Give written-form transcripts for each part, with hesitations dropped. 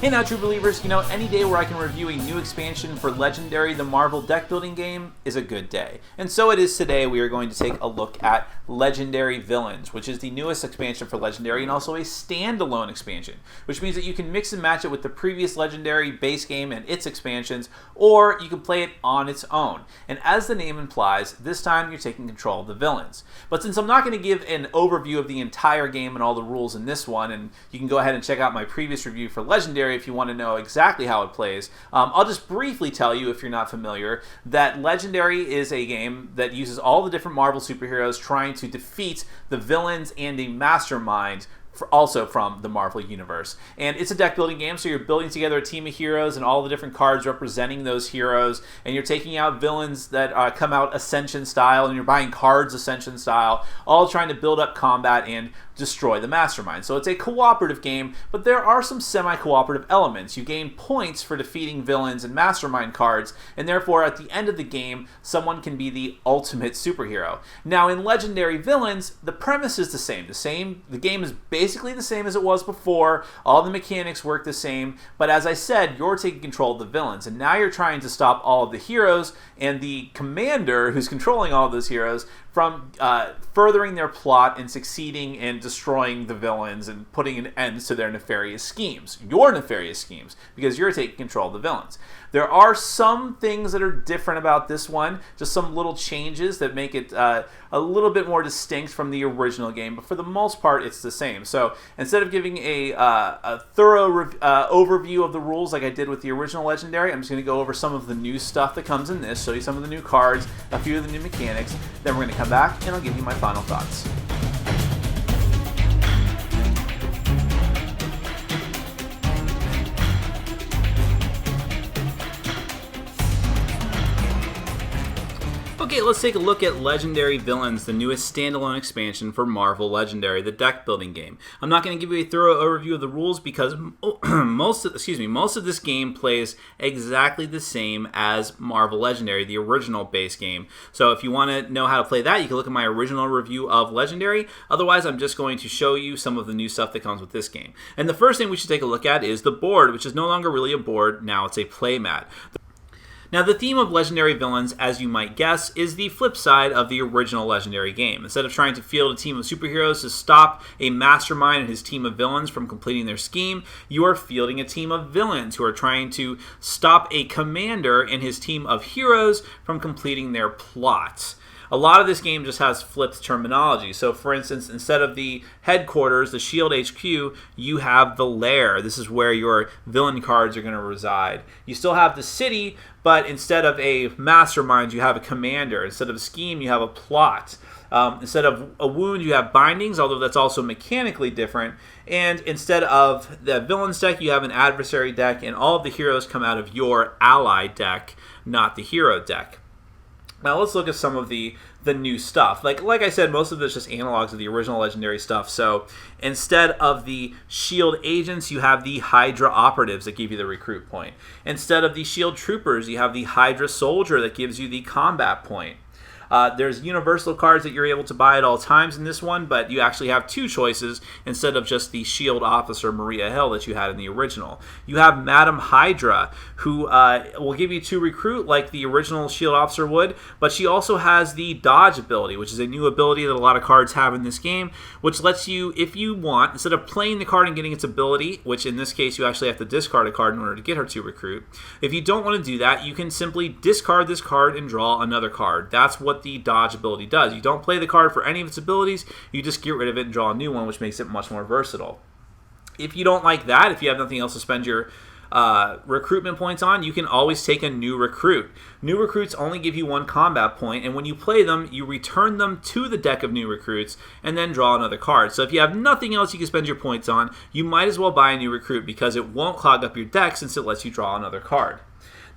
Hey now, true believers, any day where I can review a new expansion for Legendary, the Marvel deck building game, is a good day. And so it is today. We are going to take a look at Legendary Villains, which is the newest expansion for Legendary and also a standalone expansion, which means that you can mix and match it with the previous Legendary base game and its expansions, or you can play it on its own. And as the name implies, this time you're taking control of the villains. But since I'm not going to give an overview of the entire game and all the rules in this one, and you can go ahead and check out my previous review for Legendary if you want to know exactly how it plays, I'll just briefly tell you, if you're not familiar, that Legendary is a game that uses all the different Marvel superheroes trying to defeat the villains and the mastermind also from the Marvel Universe. And it's a deck building game, so you're building together a team of heroes and all the different cards representing those heroes, and you're taking out villains that come out Ascension style, and you're buying cards Ascension style, all trying to build up combat and destroy the mastermind. So it's a cooperative game, but there are some semi-cooperative elements. You gain points for defeating villains and mastermind cards, and therefore at the end of the game, someone can be the ultimate superhero. Now in Legendary Villains, the premise is the same. The game is basically the same as it was before. All the mechanics work the same, but as I said, you're taking control of the villains, and now you're trying to stop all of the heroes and the commander who's controlling all of those heroes from furthering their plot and succeeding in destroying the villains and putting an end to their nefarious schemes. Your nefarious schemes, because you're taking control of the villains. There are some things that are different about this one, just some little changes that make it a little bit more distinct from the original game, but for the most part, it's the same. So instead of giving a thorough overview of the rules like I did with the original Legendary, I'm just going to go over some of the new stuff that comes in this, show you some of the new cards, a few of the new mechanics, then we're going to come back and I'll give you my final thoughts. Okay, let's take a look at Legendary Villains, the newest standalone expansion for Marvel Legendary, the deck building game. I'm not going to give you a thorough overview of the rules because most of this game plays exactly the same as Marvel Legendary, the original base game. So if you want to know how to play that, you can look at my original review of Legendary. Otherwise, I'm just going to show you some of the new stuff that comes with this game. And the first thing we should take a look at is the board, which is no longer really a board, now it's a playmat. Now, the theme of Legendary Villains, as you might guess, is the flip side of the original Legendary game. Instead of trying to field a team of superheroes to stop a mastermind and his team of villains from completing their scheme, you are fielding a team of villains who are trying to stop a commander and his team of heroes from completing their plot. A lot of this game just has flipped terminology. So, for instance, instead of the headquarters, the SHIELD HQ, you have the lair. This is where your villain cards are going to reside. You still have the city, but instead of a mastermind, you have a commander. Instead of a scheme, you have a plot. Instead of a wound, you have bindings, although that's also mechanically different. And instead of the villains deck, you have an adversary deck, and all of the heroes come out of your ally deck, not the hero deck. Now let's look at some of the new stuff. Like I said, most of this is just analogs of the original Legendary stuff. So instead of the SHIELD agents, you have the Hydra operatives that give you the recruit point. Instead of the SHIELD troopers, you have the Hydra soldier that gives you the combat point. There's universal cards that you're able to buy at all times in this one, but you actually have two choices instead of just the SHIELD officer Maria Hill that you had in the original. You have Madam Hydra, who will give you 2 recruit like the original SHIELD officer would, but she also has the dodge ability, which is a new ability that a lot of cards have in this game, which lets you, if you want, instead of playing the card and getting its ability, which in this case you actually have to discard a card in order to get her to recruit, if you don't want to do that, you can simply discard this card and draw another card. That's what the dodge ability does. You don't play the card for any of its abilities, you just get rid of it and draw a new one, which makes it much more versatile. If you don't like that, if you have nothing else to spend your recruitment points on, you can always take a new recruit. New recruits only give you 1 combat point, and when you play them, you return them to the deck of new recruits and then draw another card. So if you have nothing else you can spend your points on, you might as well buy a new recruit because it won't clog up your deck since it lets you draw another card.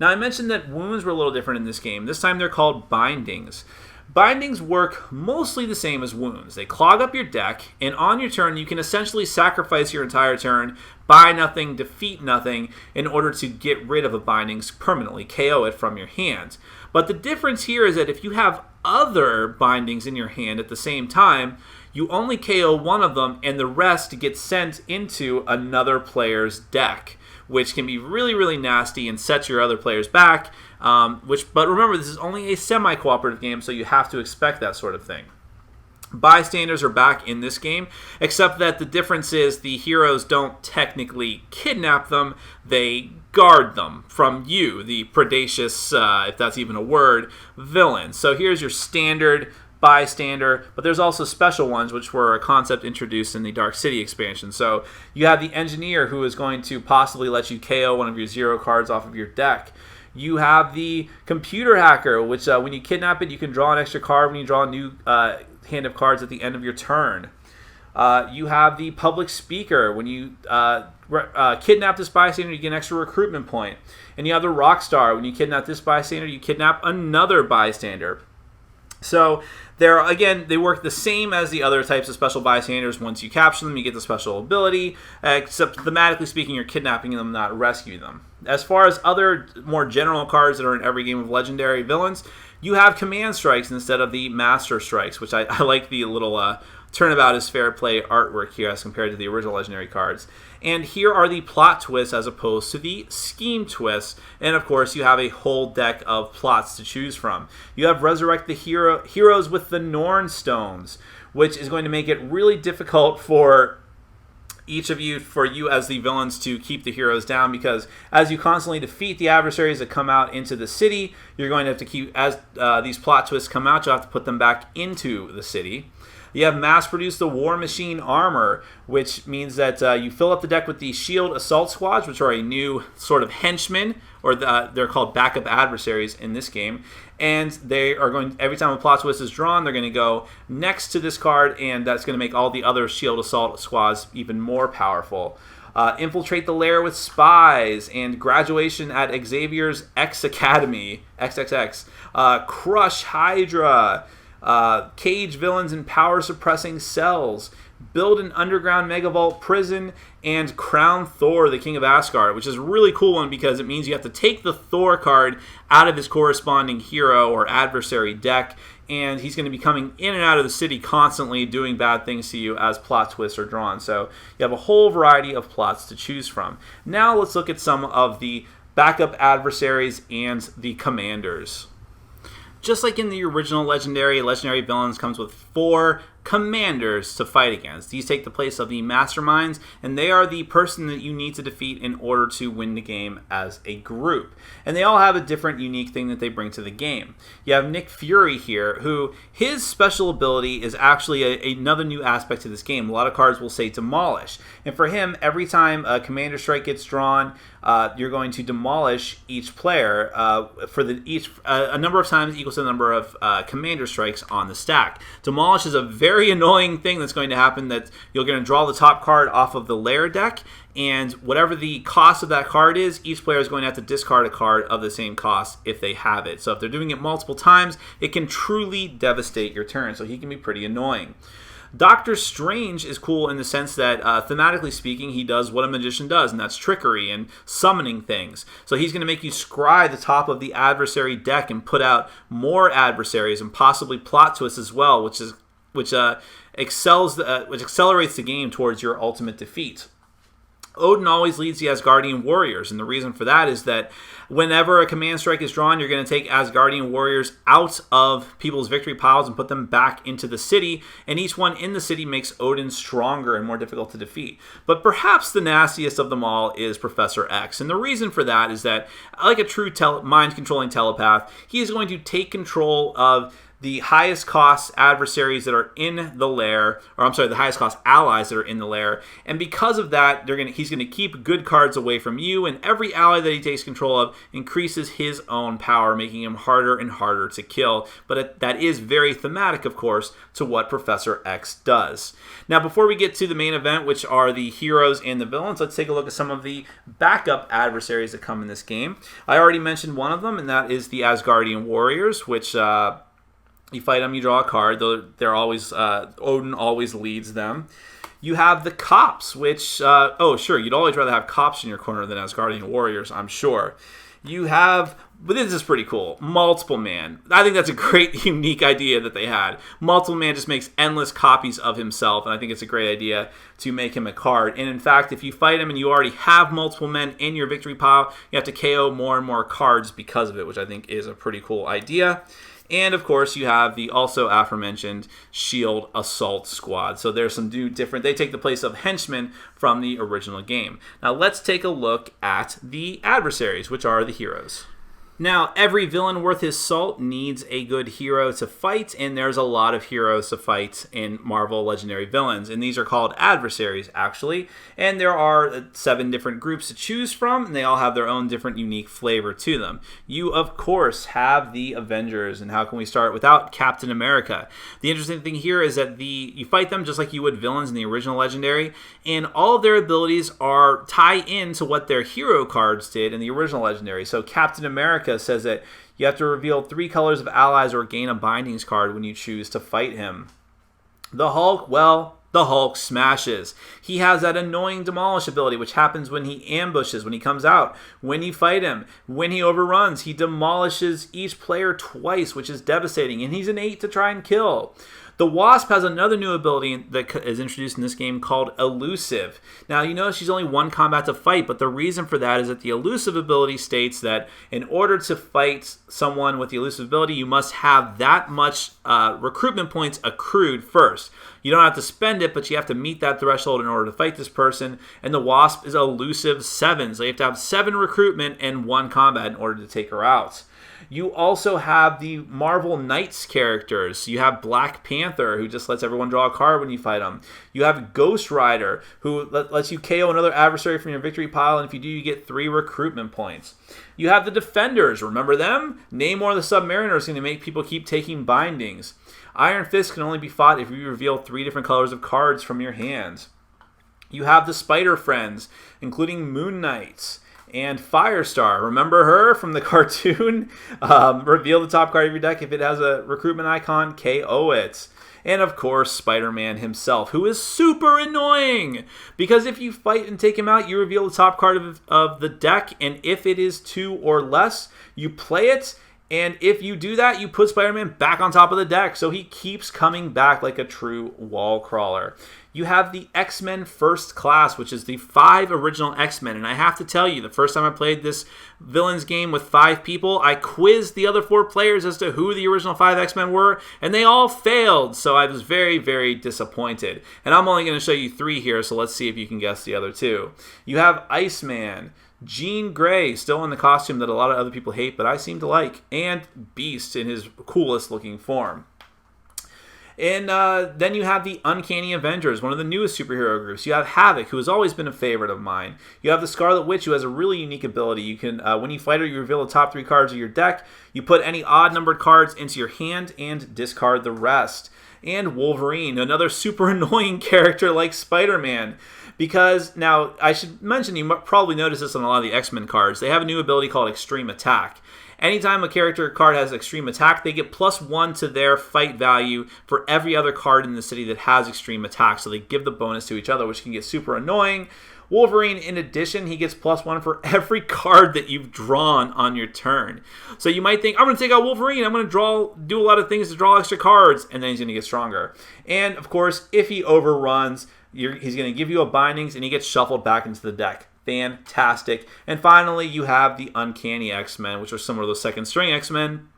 Now, I mentioned that wounds were a little different in this game. This time they're called bindings. Bindings work mostly the same as wounds. They clog up your deck, and on your turn, you can essentially sacrifice your entire turn, buy nothing, defeat nothing, in order to get rid of a bindings permanently, KO it from your hand. But the difference here is that if you have other bindings in your hand at the same time, you only KO one of them, and the rest get sent into another player's deck, which can be really, really nasty and sets your other players back. But remember, this is only a semi-cooperative game, so you have to expect that sort of thing. Bystanders are back in this game, except that the difference is the heroes don't technically kidnap them, they guard them from you, the predacious, if that's even a word, villain. So here's your standard bystander, but there's also special ones, which were a concept introduced in the Dark City expansion. So you have the engineer, who is going to possibly let you KO one of your 0 cards off of your deck. You have the computer hacker, which when you kidnap it, you can draw an extra card when you draw a new hand of cards at the end of your turn. You have the public speaker. When you kidnap this bystander, you get an extra recruitment point. And you have the rock star. When you kidnap this bystander, you kidnap another bystander. So they work the same as the other types of special bystanders. Once you capture them, you get the special ability, except thematically speaking, you're kidnapping them, not rescuing them. As far as other more general cards that are in every game of Legendary Villains, you have command strikes instead of the master strikes, which I like the little turnabout is fair play artwork here as compared to the original Legendary cards. And here are the plot twists as opposed to the scheme twists. And of course, you have a whole deck of plots to choose from. You have Resurrect the Heroes with the Norn Stones, which is going to make it really difficult for you as the villains to keep the heroes down, because as you constantly defeat the adversaries that come out into the city, you're going to have to keep, as these plot twists come out, you'll have to put them back into the city. You have mass-produce the War Machine armor, which means that you fill up the deck with the Shield Assault Squads, which are a new sort of henchmen, or they're called backup adversaries in this game. And they are going, every time a plot twist is drawn, they're going to go next to this card, and that's going to make all the other Shield Assault Squads even more powerful. Infiltrate the lair with spies, and graduation at Xavier's X Academy, XXX. Crush Hydra. Cage villains in power-suppressing cells, build an underground megavault prison, and crown Thor, the King of Asgard, which is a really cool one because it means you have to take the Thor card out of his corresponding hero or adversary deck, and he's going to be coming in and out of the city constantly doing bad things to you as plot twists are drawn. So you have a whole variety of plots to choose from. Now let's look at some of the backup adversaries and the commanders. Just like in the original Legendary Villains comes with 4 commanders to fight against. These take the place of the masterminds, and they are the person that you need to defeat in order to win the game as a group. And they all have a different unique thing that they bring to the game. You have Nick Fury here, who his special ability is actually another new aspect to this game. A lot of cards will say demolish. And for him, every time a commander strike gets drawn, you're going to demolish each player a number of times equals to the number of commander strikes on the stack. Demolish is a very annoying thing that's going to happen, that you're going to draw the top card off of the lair deck, and whatever the cost of that card is, each player is going to have to discard a card of the same cost if they have it. So if they're doing it multiple times, it can truly devastate your turn, so he can be pretty annoying. Doctor Strange is cool in the sense that, thematically speaking, he does what a magician does, and that's trickery and summoning things. So he's going to make you scry the top of the adversary deck and put out more adversaries and possibly plot twists as well, which accelerates the game towards your ultimate defeat. Odin always leads the Asgardian warriors, and the reason for that is that whenever a command strike is drawn, you're going to take Asgardian warriors out of people's victory piles and put them back into the city, and each one in the city makes Odin stronger and more difficult to defeat. But perhaps the nastiest of them all is Professor X, and the reason for that is that, like a true mind-controlling telepath, he is going to take control of the highest cost adversaries that are in the lair, the highest cost allies that are in the lair, and because of that, he's going to keep good cards away from you, and every ally that he takes control of increases his own power, making him harder and harder to kill. But that is very thematic, of course, to what Professor X does. Now, before we get to the main event, which are the heroes and the villains, let's take a look at some of the backup adversaries that come in this game. I already mentioned one of them, and that is the Asgardian warriors, which you fight them, you draw a card. They're always Odin always leads them. You have the cops, which you'd always rather have cops in your corner than Asgardian warriors, I'm sure. you have, but this is pretty cool, Multiple Man. I think that's a great, unique idea that they had. Multiple Man just makes endless copies of himself, and I think it's a great idea to make him a card. And in fact, if you fight him and you already have Multiple Men in your victory pile, you have to KO more and more cards because of it, which I think is a pretty cool idea. And of course, you have the also aforementioned Shield Assault Squad. So there's some different. They take the place of henchmen from the original game. Now let's take a look at the adversaries, which are the heroes. Now, every villain worth his salt needs a good hero to fight, and there's a lot of heroes to fight in Marvel Legendary Villains, and these are called adversaries, actually, and there are 7 different groups to choose from, and they all have their own different unique flavor to them. You, of course, have the Avengers, and how can we start without Captain America? The interesting thing here is that you fight them just like you would villains in the original Legendary, and all of their abilities are tie in to what their hero cards did in the original Legendary. So Captain America says that you have to reveal 3 colors of allies or gain a bindings card when you choose to fight him. The Hulk, well, the Hulk smashes. He has that annoying demolish ability, which happens when he ambushes, when he comes out, when you fight him, when he overruns. He demolishes each player twice, which is devastating, and he's an 8 to try and kill. The Wasp has another new ability that is introduced in this game called Elusive. Now, you notice she's only 1 combat to fight, but the reason for that is that the Elusive ability states that in order to fight someone with the Elusive ability, you must have that much recruitment points accrued first. You don't have to spend it, but you have to meet that threshold in order to fight this person, and the Wasp is Elusive 7, so you have to have 7 recruitment and 1 combat in order to take her out. You also have the Marvel Knights characters. You have Black Panther, who just lets everyone draw a card when you fight him. You have Ghost Rider, who lets you KO another adversary from your victory pile, and if you do, you get 3 recruitment points. You have the Defenders. Remember them? Namor the Submariner is going to make people keep taking bindings. Iron Fist can only be fought if you reveal 3 different colors of cards from your hands. You have the Spider Friends, including Moon Knight and Firestar. Remember her from the cartoon? Reveal the top card of your deck. If it has a recruitment icon, KO it. And of course, Spider-Man himself, who is super annoying. Because if you fight and take him out, you reveal the top card of the deck. And if it is 2 or less, you play it. And if you do that, you put Spider-Man back on top of the deck. So he keeps coming back like a true wall crawler. You have the X-Men First Class, which is the 5 original X-Men. And I have to tell you, the first time I played this villains game with 5 people, I quizzed the other 4 players as to who the original 5 X-Men were, and they all failed. So I was very, very disappointed. And I'm only going to show you 3 here, so let's see if you can guess the other 2. You have Iceman, Jean Grey, still in the costume that a lot of other people hate, but I seem to like, and Beast in his coolest looking form. And then you have the Uncanny Avengers, one of the newest superhero groups. You have Havoc, who has always been a favorite of mine. You have the Scarlet Witch, who has a really unique ability. You can, when you fight her, you reveal the top 3 cards of your deck. You put any odd-numbered cards into your hand and discard the rest. And Wolverine, another super annoying character like Spider-Man. Because, now, I should mention, you probably noticed this on a lot of the X-Men cards. They have a new ability called Extreme Attack. Anytime a character card has Extreme Attack, they get +1 to their fight value for every other card in the city that has Extreme Attack. So they give the bonus to each other, which can get super annoying. Wolverine, in addition, he gets +1 for every card that you've drawn on your turn. So you might think, I'm going to take out Wolverine. I'm going to do a lot of things to draw extra cards, and then he's going to get stronger. And, of course, if he overruns, he's going to give you a bindings, and he gets shuffled back into the deck. Fantastic. And finally, you have the Uncanny X-Men, which are similar to those second-string X-Men,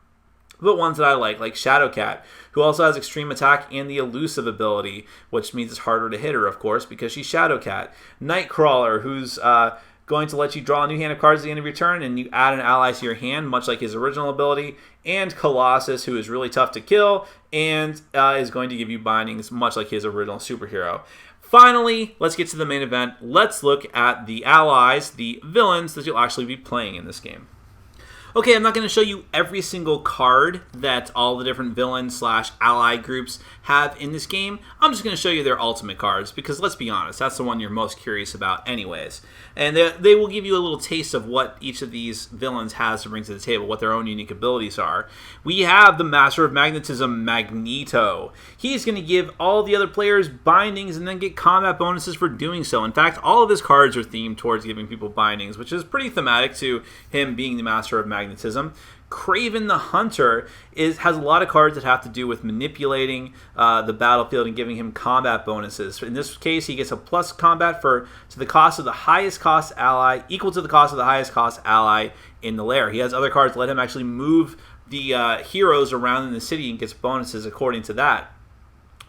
but ones that I like Shadowcat, who also has Extreme Attack and the Elusive ability, which means it's harder to hit her, of course, because she's Shadowcat. Nightcrawler, who's going to let you draw a new hand of cards at the end of your turn, and you add an ally to your hand, much like his original ability. And Colossus, who is really tough to kill, and is going to give you bindings, much like his original superhero. Finally, let's get to the main event. Let's look at the allies, the villains that you'll actually be playing in this game. Okay, I'm not going to show you every single card that all the different villain/ally groups have in this game. I'm just going to show you their ultimate cards because, let's be honest, that's the one you're most curious about anyways. And they will give you a little taste of what each of these villains has to bring to the table, what their own unique abilities are. We have the Master of Magnetism, Magneto. He's going to give all the other players bindings and then get combat bonuses for doing so. In fact, all of his cards are themed towards giving people bindings, which is pretty thematic to him being the Master of Magnetism. Craven the Hunter has a lot of cards that have to do with manipulating the battlefield and giving him combat bonuses. In this case, he gets a plus combat to the cost of the highest cost ally, equal to the cost of the highest cost ally in the lair. He has other cards that let him actually move the heroes around in the city and gets bonuses according to that.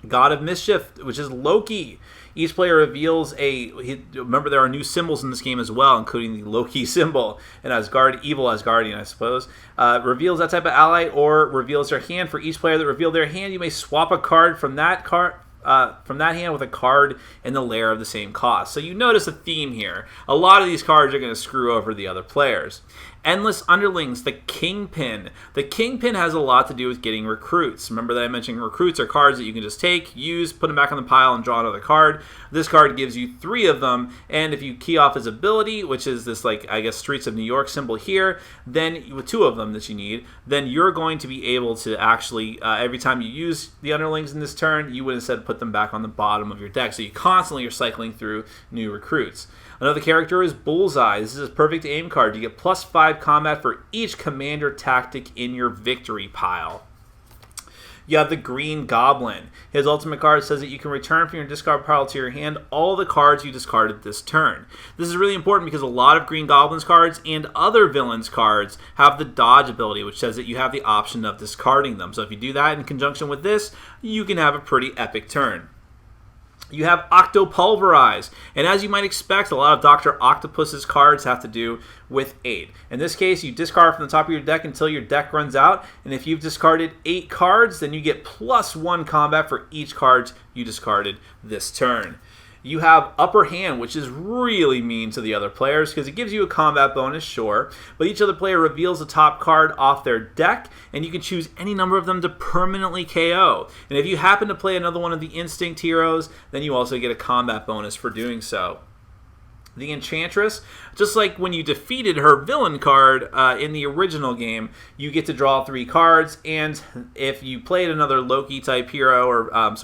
God of Mischief, which is Loki. Each player reveals remember there are new symbols in this game as well, including the Loki symbol, and evil Asgardian, I suppose. Reveals that type of ally or reveals their hand. For each player that revealed their hand, you may swap a card from that hand with a card in the lair of the same cost. So you notice a theme here. A lot of these cards are going to screw over the other players. Endless Underlings, the Kingpin. The Kingpin has a lot to do with getting recruits. Remember that I mentioned recruits are cards that you can just take, use, put them back on the pile, and draw another card. This card gives you 3 of them, and if you key off his ability, which is this, Streets of New York symbol here, then with 2 of them that you need, then you're going to be able to actually, every time you use the Underlings in this turn, you would instead put them back on the bottom of your deck. So you constantly are cycling through new recruits. Another character is Bullseye. This is a perfect aim card. You get plus 5 combat for each commander tactic in your victory pile. You have the Green Goblin. His ultimate card says that you can return from your discard pile to your hand all the cards you discarded this turn. This is really important because a lot of Green Goblin's cards and other villains' cards have the dodge ability, which says that you have the option of discarding them. So if you do that in conjunction with this, you can have a pretty epic turn. You have Octopulverize, and as you might expect, a lot of Dr. Octopus's cards have to do with 8. In this case, you discard from the top of your deck until your deck runs out, and if you've discarded 8 cards, then you get plus 1 combat for each card you discarded this turn. You have Upper Hand, which is really mean to the other players because it gives you a combat bonus, sure, but each other player reveals a top card off their deck, and you can choose any number of them to permanently KO. And if you happen to play another one of the Instinct heroes, then you also get a combat bonus for doing so. The Enchantress, just like when you defeated her villain card in the original game, you get to draw 3 cards, and if you played another Loki-type hero, or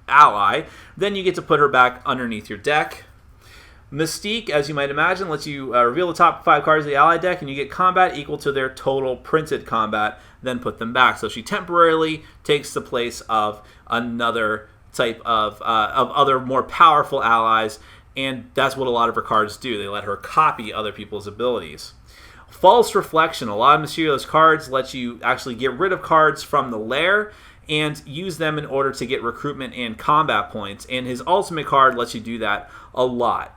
ally, then you get to put her back underneath your deck. Mystique, as you might imagine, lets you reveal the top 5 cards of the ally deck, and you get combat equal to their total printed combat, then put them back. So she temporarily takes the place of another type of other more powerful allies, and that's what a lot of her cards do. They let her copy other people's abilities. False Reflection. A lot of Mysterio's cards let you actually get rid of cards from the lair and use them in order to get recruitment and combat points. And his ultimate card lets you do that a lot.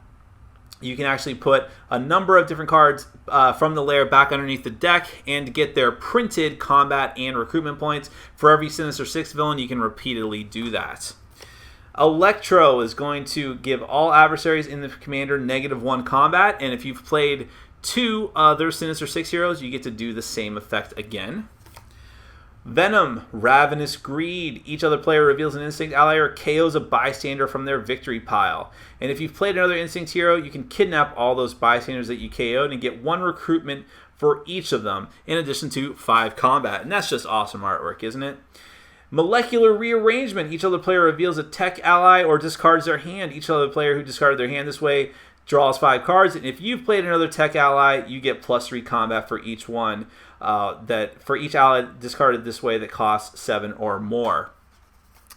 You can actually put a number of different cards from the lair back underneath the deck and get their printed combat and recruitment points. For every Sinister Six villain, you can repeatedly do that. Electro is going to give all adversaries in the commander -1 combat, and if you've played 2 other Sinister Six heroes, you get to do the same effect again. Venom, Ravenous Greed. Each other player reveals an Instinct ally or KOs a bystander from their victory pile. And if you've played another Instinct hero, you can kidnap all those bystanders that you KO'd and get 1 recruitment for each of them, in addition to 5 combat. And that's just awesome artwork, isn't it? Molecular Rearrangement. Each other player reveals a tech ally or discards their hand. Each other player who discarded their hand this way draws 5 cards. And if you've played another tech ally, you get +3 combat for each one. For each ally discarded this way that costs 7 or more.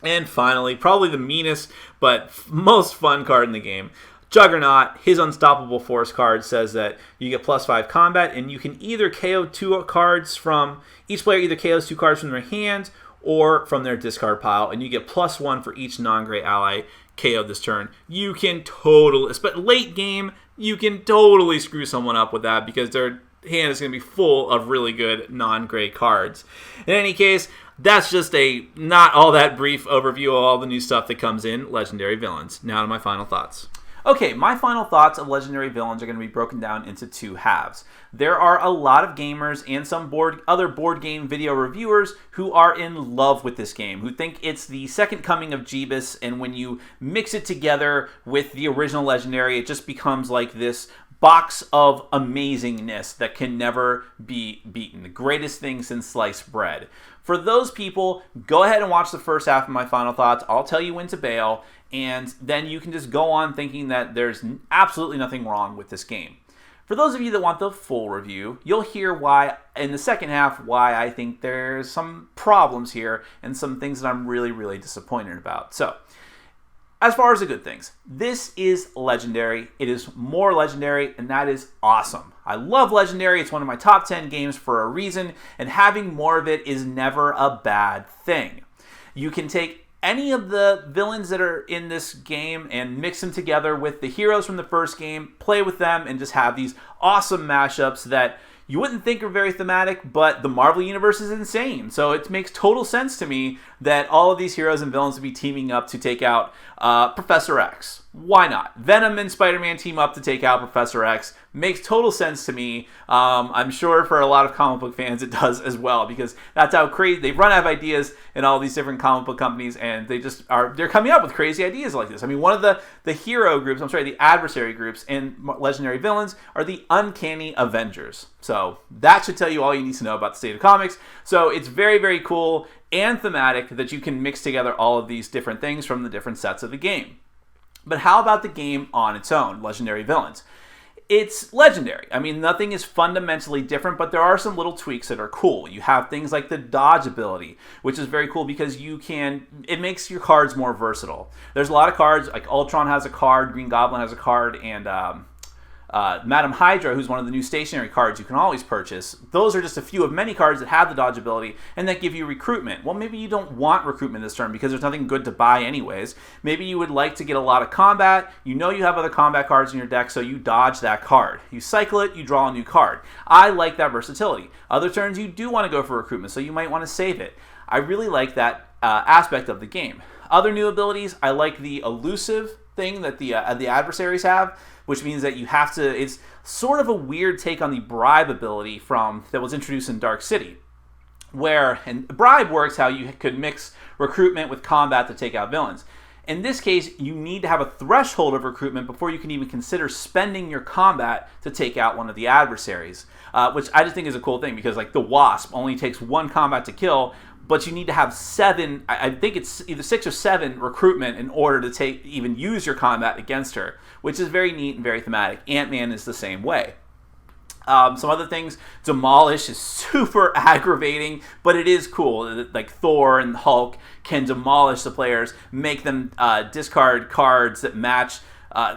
And finally, probably the meanest but most fun card in the game, Juggernaut. His Unstoppable Force card says that you get +5 combat, and you can either KO 2 cards from each player either KOs 2 cards from their hand or from their discard pile, and you get +1 for each non-gray ally KO'd this turn. You can totally, but late game, you can totally screw someone up with that because their hand is going to be full of really good non-gray cards. In any case, that's just a not all that brief overview of all the new stuff that comes in Legendary Villains. Now to my final thoughts. Okay, my final thoughts of Legendary Villains are going to be broken down into two halves. There are a lot of gamers and some other board game video reviewers who are in love with this game, who think it's the second coming of Jeebus, and when you mix it together with the original Legendary, it just becomes like this box of amazingness that can never be beaten. The greatest thing since sliced bread. For those people, go ahead and watch the first half of my final thoughts. I'll tell you when to bail, and then you can just go on thinking that there's absolutely nothing wrong with this game. For those of you that want the full review, you'll hear why, in the second half, why I think there's some problems here and some things that I'm really, really disappointed about. So, as far as the good things, this is Legendary. It is more Legendary, and that is awesome. I love Legendary. It's one of my top 10 games for a reason, and having more of it is never a bad thing. You can take any of the villains that are in this game and mix them together with the heroes from the first game, play with them, and just have these awesome mashups that you wouldn't think are very thematic, but the Marvel Universe is insane. So it makes total sense to me that all of these heroes and villains would be teaming up to take out Professor X. Why not? Venom and Spider-Man team up to take out Professor X. Makes total sense to me. I'm sure for a lot of comic book fans it does as well, because that's how crazy they've run out of ideas in all these different comic book companies, and they're coming up with crazy ideas like this. I mean, one of the hero groups, the adversary groups in Legendary Villains are the Uncanny Avengers. So that should tell you all you need to know about the state of comics. So it's very, very cool and thematic that you can mix together all of these different things from the different sets of the game. But how about the game on its own, Legendary Villains? It's legendary. I mean, nothing is fundamentally different, but there are some little tweaks that are cool. You have things like the dodge ability, which is very cool because it makes your cards more versatile. There's a lot of cards, like Ultron has a card, Green Goblin has a card, and Madam Hydra, who's one of the new stationary cards you can always purchase. Those are just a few of many cards that have the dodge ability and that give you recruitment. Well, maybe you don't want recruitment this turn because there's nothing good to buy anyways. Maybe you would like to get a lot of combat. You know you have other combat cards in your deck, so you dodge that card. You cycle it, you draw a new card. I like that versatility. Other turns you do want to go for recruitment, so you might want to save it. I really like that aspect of the game. Other new abilities, I like the elusive thing that the adversaries have, which means that you have to, it's sort of a weird take on the bribe ability that was introduced in Dark City, and bribe works how you could mix recruitment with combat to take out villains. In this case, you need to have a threshold of recruitment before you can even consider spending your combat to take out one of the adversaries, which I just think is a cool thing because like the Wasp only takes one combat to kill, but you need to have 7, I think it's either 6 or 7 recruitment in order to even use your combat against her, which is very neat and very thematic. Ant-Man is the same way. Some other things, Demolish is super aggravating, but it is cool. Like Thor and Hulk can demolish the players, make them discard cards that match,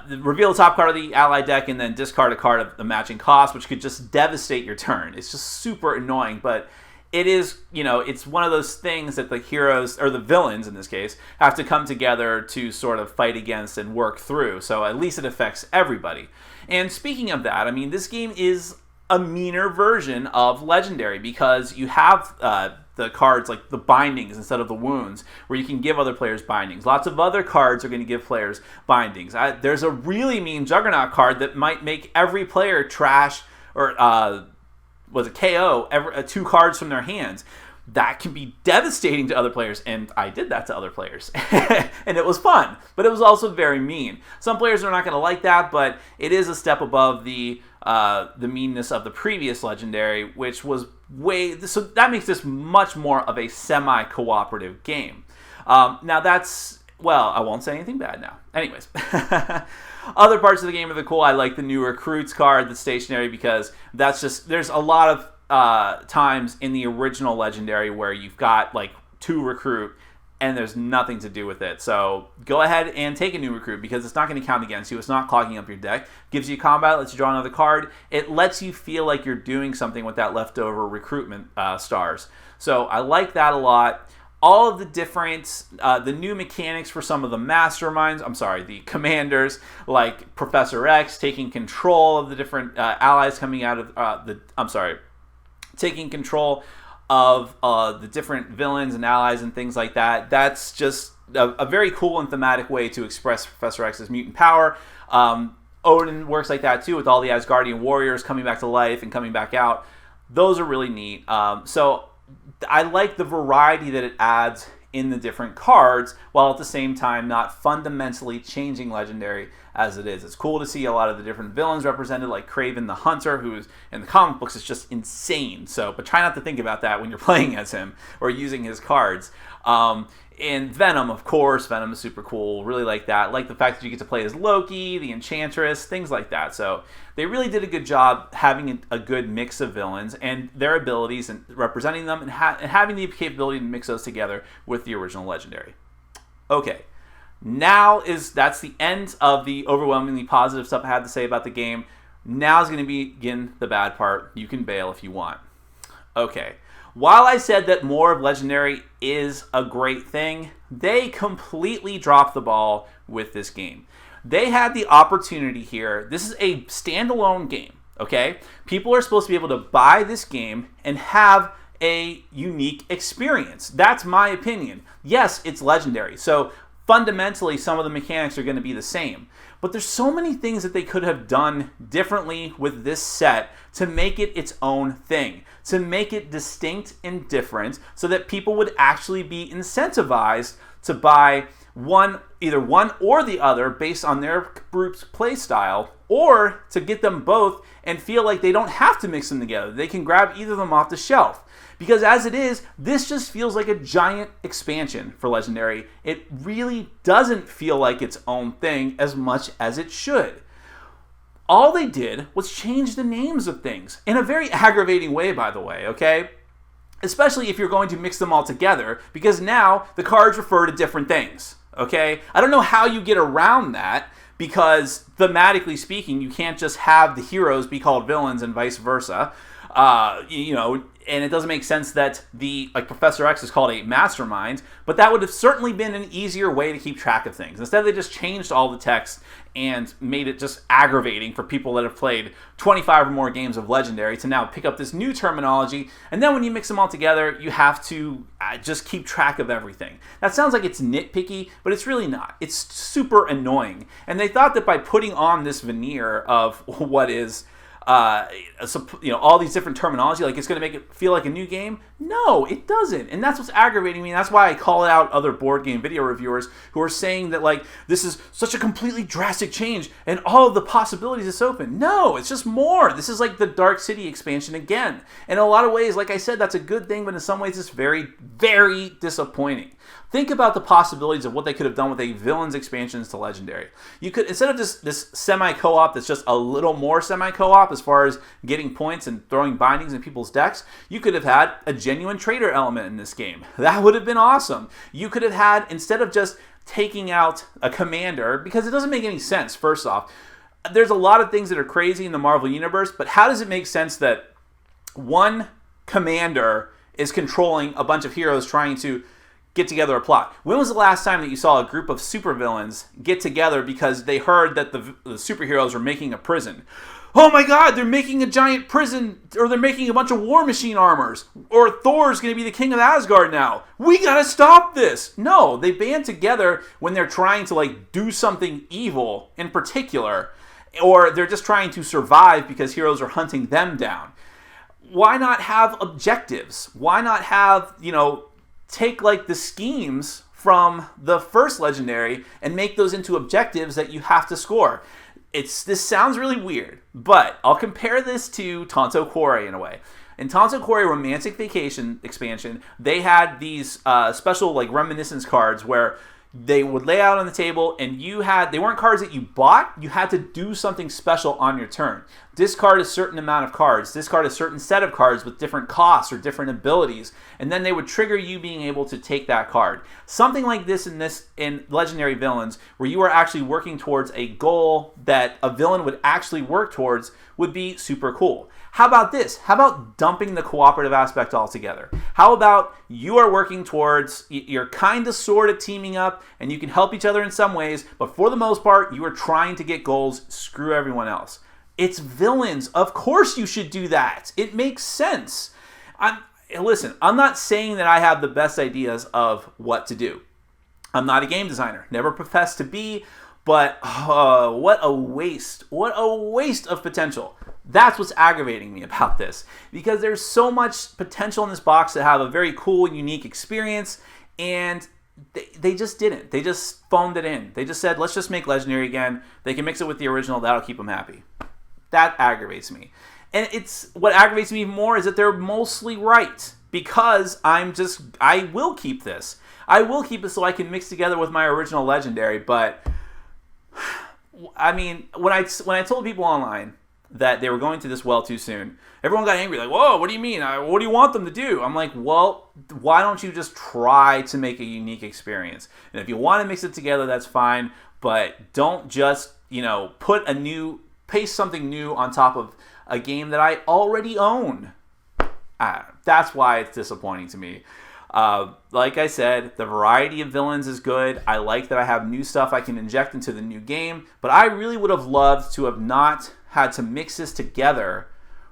reveal the top card of the ally deck, and then discard a card of the matching cost, which could just devastate your turn. It's just super annoying, but it is, it's one of those things that the heroes, or the villains in this case, have to come together to sort of fight against and work through. So at least it affects everybody. And speaking of that, I mean, this game is a meaner version of Legendary because you have the cards like the bindings instead of the wounds, where you can give other players bindings. Lots of other cards are going to give players bindings. There's a really mean Juggernaut card that might make every player trash or was a KO 2 cards from their hands. That can be devastating to other players, and I did that to other players. And it was fun, but it was also very mean. Some players are not going to like that, but it is a step above the meanness of the previous Legendary, which was so that makes this much more of a semi-cooperative game. Now that's, well, I won't say anything bad now. Anyways. Other parts of the game are cool. I like the new Recruits card that's stationary because there's a lot of times in the original Legendary where you've got like 2 recruit and there's nothing to do with it. So go ahead and take a new recruit because it's not going to count against you. It's not clogging up your deck. Gives you combat, lets you draw another card. It lets you feel like you're doing something with that leftover recruitment stars. So I like that a lot. All of the different, the new mechanics for some of the the commanders, like Professor X taking control of the different allies coming out of taking control of the different villains and allies and things like that. That's just a very cool and thematic way to express Professor X's mutant power. Odin works like that too, with all the Asgardian warriors coming back to life and coming back out. Those are really neat. So I like the variety that it adds in the different cards, while at the same time not fundamentally changing Legendary as it is. It's cool to see a lot of the different villains represented, like Kraven the Hunter, who's in the comic books is just insane. So, but try not to think about that when you're playing as him or using his cards. And Venom, of course. Venom is super cool. Really like that. Like the fact that you get to play as Loki, the Enchantress, things like that. So they really did a good job having a good mix of villains and their abilities and representing them and having the capability to mix those together with the original Legendary. Okay, that's the end of the overwhelmingly positive stuff I had to say about the game. Now is going to begin the bad part. You can bail if you want. Okay. While I said that more of Legendary is a great thing, they completely dropped the ball with this game. They had the opportunity here. This is a standalone game, okay? People are supposed to be able to buy this game and have a unique experience. That's my opinion. Yes, it's Legendary, so fundamentally some of the mechanics are going to be the same. But there's so many things that they could have done differently with this set to make it its own thing, to make it distinct and different so that people would actually be incentivized to buy either one or the other based on their group's play style, or to get them both and feel like they don't have to mix them together. They can grab either of them off the shelf. Because as it is, this just feels like a giant expansion for Legendary. It really doesn't feel like its own thing as much as it should. All they did was change the names of things in a very aggravating way, by the way, okay? Especially if you're going to mix them all together, because now the cards refer to different things, okay? I don't know how you get around that, because thematically speaking, you can't just have the heroes be called villains and vice versa. And it doesn't make sense that Professor X is called a mastermind, but that would have certainly been an easier way to keep track of things. Instead, they just changed all the text and made it just aggravating for people that have played 25 or more games of Legendary to now pick up this new terminology, and then when you mix them all together, you have to just keep track of everything. That sounds like it's nitpicky, but it's really not. It's super annoying. And they thought that by putting on this veneer of what is all these different terminology, like it's going to make it feel like a new game. No, it doesn't. And that's what's aggravating me. And that's why I call out other board game video reviewers who are saying that this is such a completely drastic change and all of the possibilities it's open. No, it's just more. This is like the Dark City expansion again. In a lot of ways, like I said, that's a good thing, but in some ways it's very, very disappointing. Think about the possibilities of what they could have done with a villains expansions to Legendary. You could, instead of this semi-co-op that's just a little more semi-co-op as far as getting points and throwing bindings in people's decks, you could have had a genuine trader element in this game. That would have been awesome. You could have had, instead of just taking out a commander, because it doesn't make any sense, first off. There's a lot of things that are crazy in the Marvel Universe, but how does it make sense that one commander is controlling a bunch of heroes trying to get together a plot? When was the last time that you saw a group of supervillains get together because they heard that the superheroes were making a prison? Oh my god, they're making a giant prison, or they're making a bunch of War Machine armors, or Thor's going to be the king of Asgard now. We gotta stop this. No, they band together when they're trying to do something evil in particular, or they're just trying to survive because heroes are hunting them down. Why not have objectives? Why not have, take the schemes from the first Legendary and make those into objectives that you have to score? This sounds really weird, but I'll compare this to Tonto Quarry in a way. In Tonto Quarry Romantic Vacation expansion, they had these special reminiscence cards where they would lay out on the table, and they weren't cards that you bought. You had to do something special on your turn. Discard a certain amount of cards. Discard a certain set of cards with different costs or different abilities, and then they would trigger you being able to take that card. Something like this in Legendary Villains, where you are actually working towards a goal that a villain would actually work towards, would be super cool. How about this? How about dumping the cooperative aspect altogether? How about you are working towards, you're kind of sort of teaming up, and you can help each other in some ways, but for the most part, you are trying to get goals, screw everyone else. It's villains. Of course you should do that. It makes sense. Listen, I'm not saying that I have the best ideas of what to do. I'm not a game designer, never professed to be, but what a waste. What a waste of potential. That's what's aggravating me about this, because there's so much potential in this box to have a very cool and unique experience, and they just didn't. They just phoned it in. They just said, let's just make Legendary again. They can mix it with the original. That'll keep them happy. That aggravates me. And what aggravates me even more is that they're mostly right, because I will keep this. I will keep it so I can mix together with my original Legendary, but I mean, when I told people online that they were going to this well too soon, everyone got angry, like, whoa, what do you mean? What do you want them to do? I'm like, well, why don't you just try to make a unique experience? And if you want to mix it together, that's fine, but don't just, paste something new on top of a game that I already own. That's why it's disappointing to me. Like I said, the variety of villains is good. I like that I have new stuff I can inject into the new game, but I really would have loved to have not had to mix this together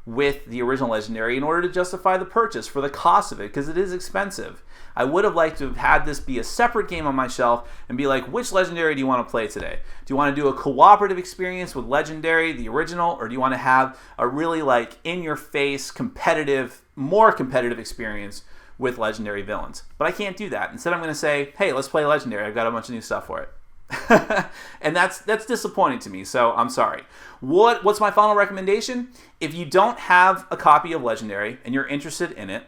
with the original Legendary in order to justify the purchase for the cost of it, because it is expensive. I would have liked to have had this be a separate game on my shelf and be like, which Legendary do you want to play today? Do you want to do a cooperative experience with Legendary, the original, or do you want to have a really in-your-face, more competitive experience with Legendary villains? But I can't do that. Instead, I'm going to say, hey, let's play Legendary. I've got a bunch of new stuff for it. And that's disappointing to me, so I'm sorry. What's my final recommendation? If you don't have a copy of Legendary and you're interested in it,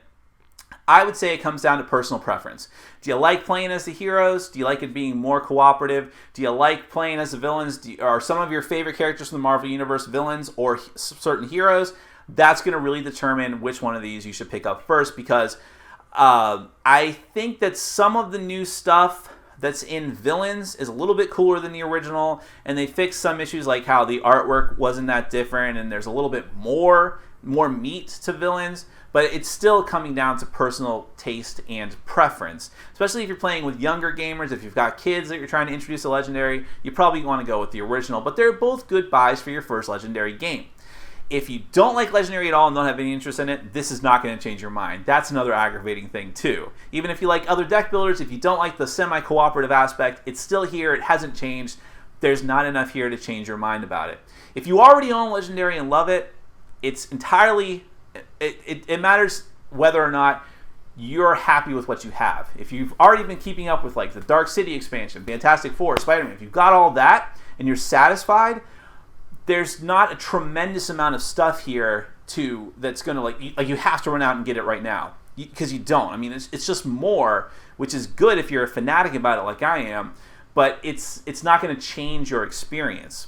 I would say it comes down to personal preference. Do you like playing as the heroes? Do you like it being more cooperative? Do you like playing as the villains? Are some of your favorite characters from the Marvel Universe villains or certain heroes? That's going to really determine which one of these you should pick up first, because I think that some of the new stuff that's in Villains is a little bit cooler than the original, and they fixed some issues like how the artwork wasn't that different, and there's a little bit more meat to Villains, but it's still coming down to personal taste and preference. Especially if you're playing with younger gamers, if you've got kids that you're trying to introduce to Legendary, you probably want to go with the original, but they're both good buys for your first Legendary game. If you don't like Legendary at all and don't have any interest in it, this is not going to change your mind. That's another aggravating thing too. Even if you like other deck builders, if you don't like the semi-cooperative aspect, it's still here. It hasn't changed. There's not enough here to change your mind about it. If you already own Legendary and love it, it's entirely... It matters whether or not you're happy with what you have. If you've already been keeping up with the Dark City expansion, Fantastic Four, Spider-Man, if you've got all that and you're satisfied, there's not a tremendous amount of stuff here that's going to you have to run out and get it right now, because you don't. I mean, it's just more, which is good if you're a fanatic about it like I am, but it's not going to change your experience.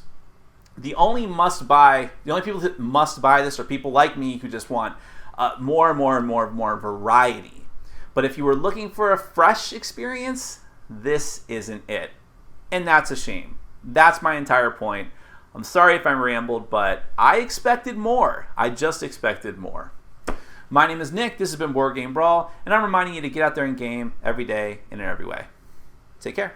The only people that must buy this are people like me who just want more and more variety. But if you were looking for a fresh experience, this isn't it. And that's a shame. That's my entire point. I'm sorry if I rambled, but I expected more. I just expected more. My name is Nick. This has been Board Game Brawl, and I'm reminding you to get out there and game every day and in every way. Take care.